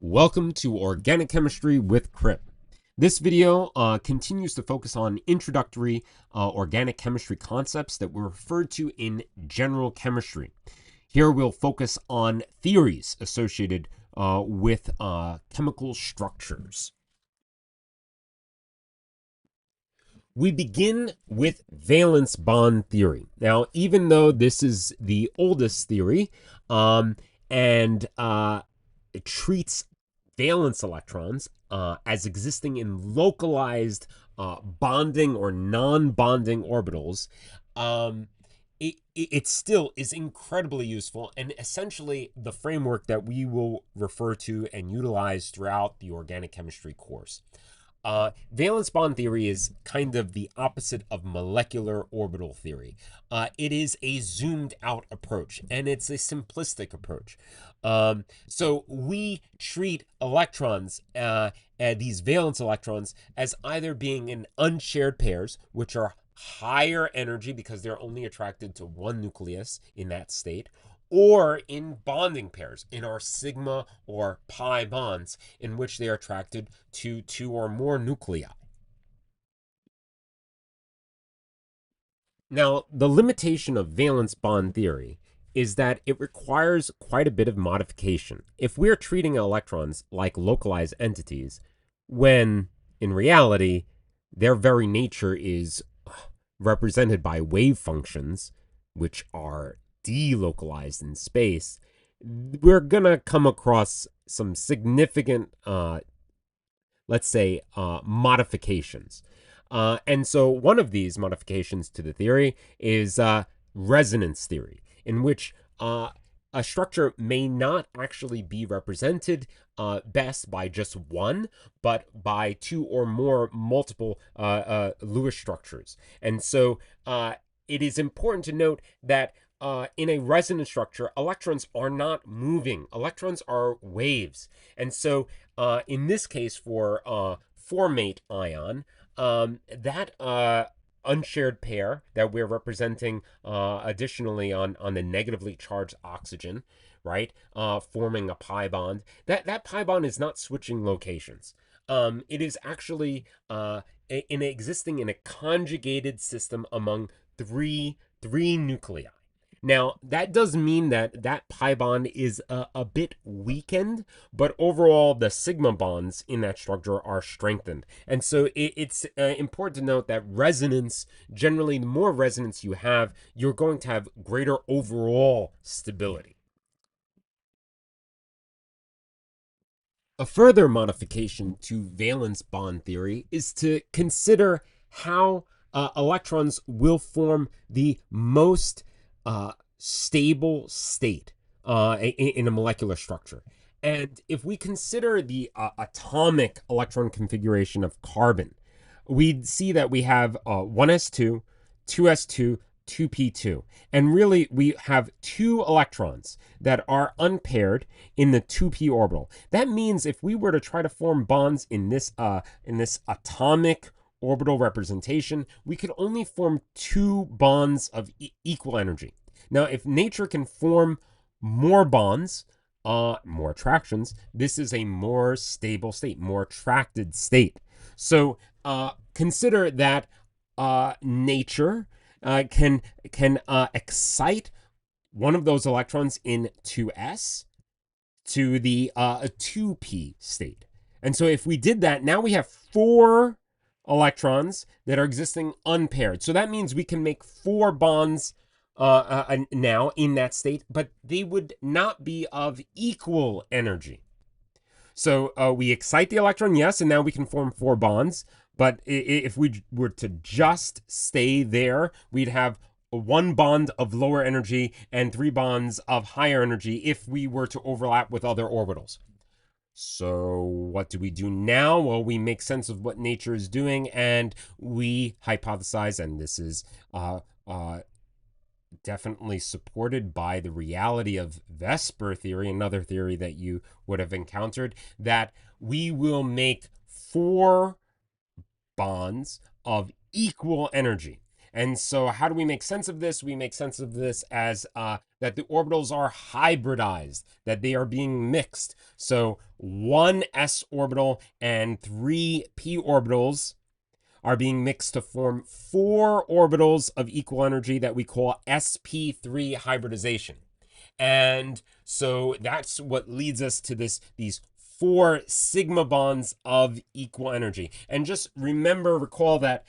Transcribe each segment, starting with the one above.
Welcome to Organic Chemistry with Crip. This video continues to focus on introductory organic chemistry concepts that were referred to in general chemistry. Here we'll focus on theories associated with chemical structures. We begin with valence bond theory. Now, even though this is the oldest theory and it treats valence electrons as existing in localized bonding or non-bonding orbitals, it still is incredibly useful and essentially the framework that we will refer to and utilize throughout the organic chemistry course. Valence bond theory is kind of the opposite of molecular orbital theory. It is a zoomed out approach and it's a simplistic approach. So we treat electrons, these valence electrons, as either being in unshared pairs, which are higher energy because they're only attracted to one nucleus in that state, or in bonding pairs, in our sigma or pi bonds, in which they are attracted to two or more nuclei. Now, the limitation of valence bond theory is that it requires quite a bit of modification. If we're treating electrons like localized entities, when in reality, their very nature is represented by wave functions, which are delocalized in space, we're going to come across some significant, let's say, modifications. And so one of these modifications to the theory is resonance theory, in which a structure may not actually be represented best by just one, but by two or more multiple Lewis structures. And so it is important to note that in a resonance structure, electrons are not moving. Electrons are waves. And so in this case, for formate ion, that unshared pair that we're representing additionally on the negatively charged oxygen, right, forming a pi bond, that pi bond is not switching locations. It is actually existing in a conjugated system among three nuclei. Now, that does mean that that pi bond is a bit weakened, but overall the sigma bonds in that structure are strengthened. And so it's important to note that resonance, generally the more resonance you have, you're going to have greater overall stability. A further modification to valence bond theory is to consider how electrons will form the most stable state in a molecular structure. And if we consider the atomic electron configuration of carbon, we'd see that we have 1s2, 2s2, 2p2. And really, we have two electrons that are unpaired in the 2p orbital. That means if we were to try to form bonds in this atomic orbital representation, we could only form two bonds of equal energy. Now, if nature can form more bonds, more attractions, this is a more stable state, more attracted state. So consider that nature can excite one of those electrons in 2s to the 2p state. And so if we did that, now we have four electrons that are existing unpaired. So that means we can make four bonds now in that state, but they would not be of equal energy. So we excite the electron, yes, and now we can form four bonds. But if we were to just stay there, we'd have one bond of lower energy and three bonds of higher energy if we were to overlap with other orbitals. So what do we do now? Well, we make sense of what nature is doing and we hypothesize, and this is definitely supported by the reality of VSEPR theory, another theory that you would have encountered, that we will make four bonds of equal energy. And so how do we make sense of this? We make sense of this as that the orbitals are hybridized, that they are being mixed. So one s orbital and three p orbitals are being mixed to form four orbitals of equal energy that we call sp³ hybridization. And so that's what leads us to these four sigma bonds of equal energy. And just recall that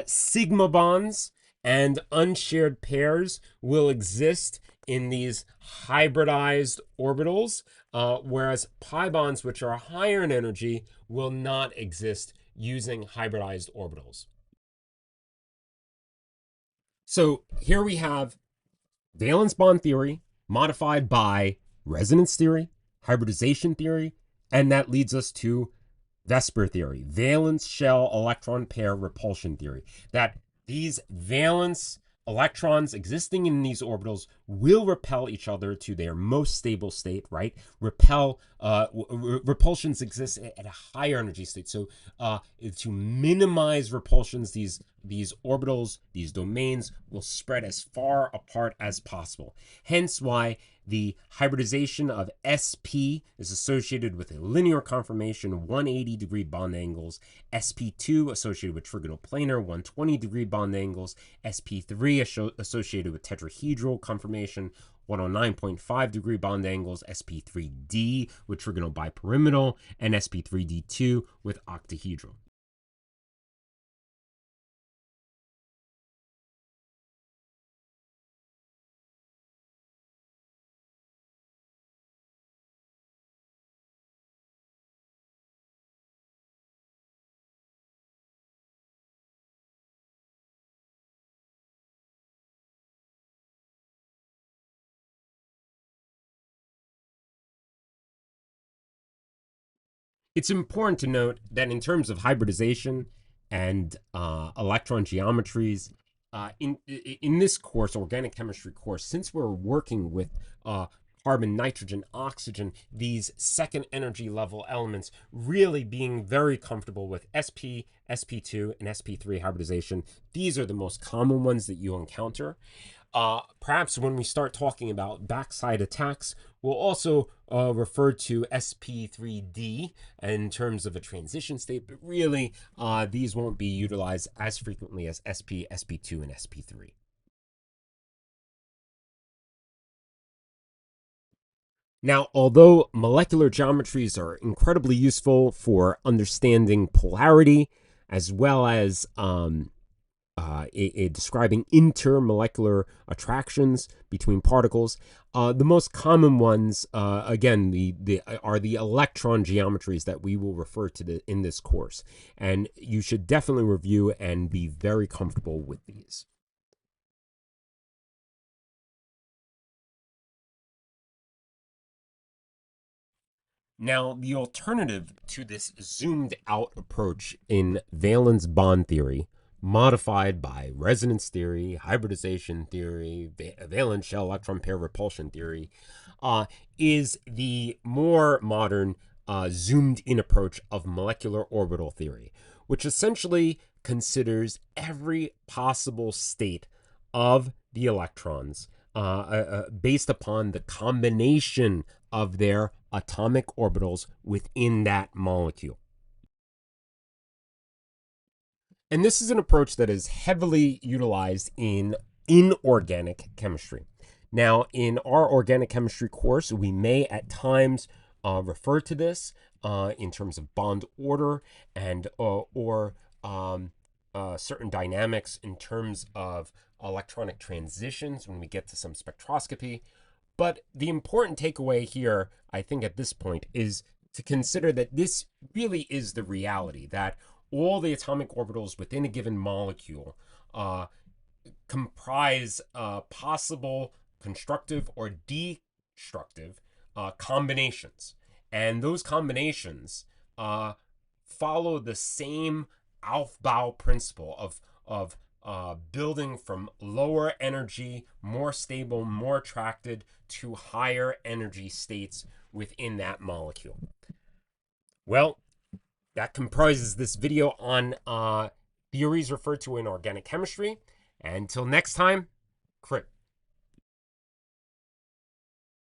sigma bonds and unshared pairs will exist in these hybridized orbitals, whereas pi bonds, which are higher in energy, will not exist using hybridized orbitals. So here we have valence bond theory modified by resonance theory, hybridization theory, and that leads us to VSEPR theory, valence shell electron pair repulsion theory, that these valence electrons existing in these orbitals will repel each other to their most stable state, right? Repulsions exist at a higher energy state. So to minimize repulsions, these orbitals, these domains will spread as far apart as possible. Hence why the hybridization of sp is associated with a linear conformation, 180-degree bond angles, sp² associated with trigonal planar, 120-degree bond angles, sp³ associated with tetrahedral conformation, 109.5-degree bond angles, sp³d with trigonal bipyramidal, and sp³d² with octahedral. It's important to note that in terms of hybridization and electron geometries, in this course, organic chemistry course, since we're working with carbon, nitrogen, oxygen, these second energy level elements, really being very comfortable with sp, sp² and sp³ hybridization. These are the most common ones that you'll encounter. Perhaps when we start talking about backside attacks, we'll also refer to sp³d in terms of a transition state, but really these won't be utilized as frequently as sp, sp² and sp³. Now, although molecular geometries are incredibly useful for understanding polarity as well as describing intermolecular attractions between particles. The most common ones, again, are the electron geometries that we will refer to in this course. And you should definitely review and be very comfortable with these. Now, the alternative to this zoomed out approach in valence bond theory, modified by resonance theory, hybridization theory, valence shell electron pair repulsion theory, is the more modern zoomed in approach of molecular orbital theory, which essentially considers every possible state of the electrons based upon the combination of their atomic orbitals within that molecule. And this is an approach that is heavily utilized in inorganic chemistry. Now, in our organic chemistry course, we may at times refer to this in terms of bond order and or certain dynamics in terms of electronic transitions when we get to some spectroscopy. But the important takeaway here, I think at this point, is to consider that this really is the reality, that all the atomic orbitals within a given molecule comprise possible constructive or destructive combinations. And those combinations follow the same Aufbau principle of building from lower energy, more stable, more attracted to higher energy states within that molecule. Well, that comprises this video on theories referred to in organic chemistry. Until next time, crit.